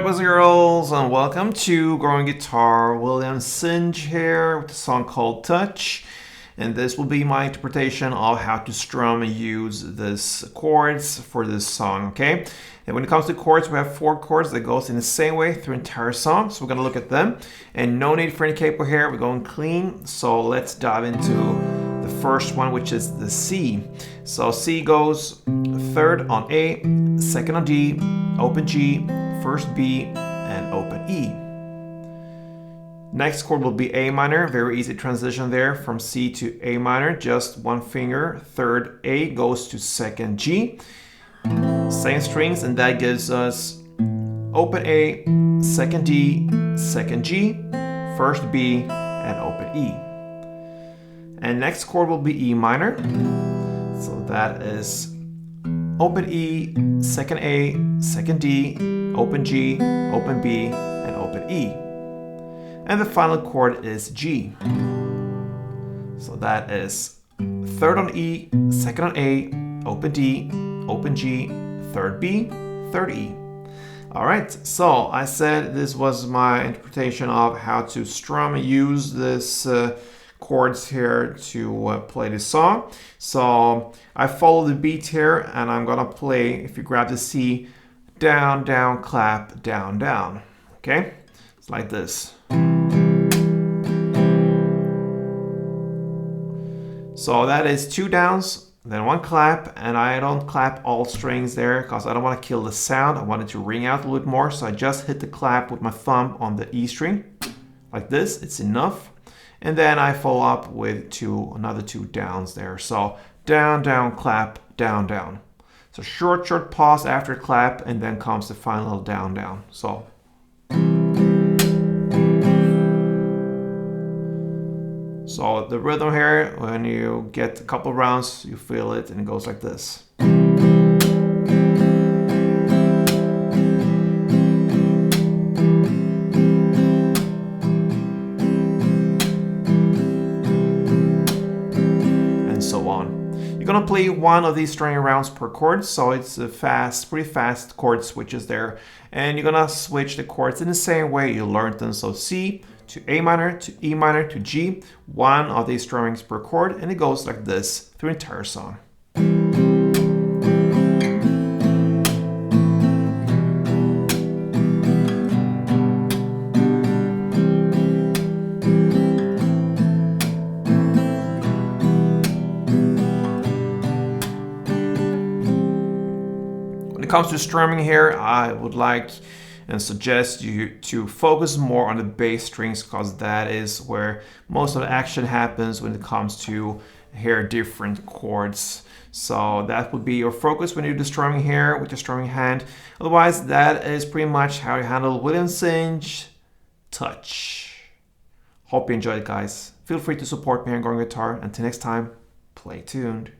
Alright, boys and girls, and welcome to Growing Guitar. William Singe here with a song called Touch. And this will be my interpretation of how to strum and use these chords for this song, okay? And when it comes to chords, we have 4 chords that goes in the same way through the entire song. So we're going to look at them. And no need for any capo here, we're going clean. So let's dive into the first one, which is the C. So C goes 3rd on A, 2nd on D, open G, 1st B, and open E. Next chord will be A minor, very easy transition there from C to A minor, just one finger. 3rd A goes to 2nd G. Same strings, and that gives us open A, 2nd D, 2nd G, 1st B, and open E. And next chord will be E minor. So that is open E, 2nd A, 2nd D, open G, open B, and open E. And the final chord is G. So that is 3rd on E, 2nd on A, open D, open G, 3rd B, 3rd E. Alright, so I said this was my interpretation of how to strum and use this chords here to play this song. So I follow the beat here and I'm gonna play, if you grab the C, down, down, clap, down, down. Okay? It's like this. So that is 2 downs, then 1 clap, and I don't clap all strings there because I don't want to kill the sound. I want it to ring out a little bit more, so I just hit the clap with my thumb on the E string. Like this, it's enough. And then I follow up with another 2 downs there. So down, down, clap, down, down. So short pause after clap, and then comes the final down, down. So the rhythm here, when you get a couple rounds, you feel it, and it goes like this. And so on. You're gonna play 1 of these string rounds per chord, so it's a pretty fast chord switches there. And you're gonna switch the chords in the same way you learned them. So C to A minor, to E minor, to G, 1 of these strummings per chord, and it goes like this through the entire song. When it comes to strumming here, I would like and suggest you to focus more on the bass strings because that is where most of the action happens when it comes to hear different chords. So that would be your focus when you do strumming here with your strumming hand. Otherwise, that is pretty much how you handle William Singe Touch. Hope you enjoyed, guys. Feel free to support me on Growing Guitar. Until next time, play tuned.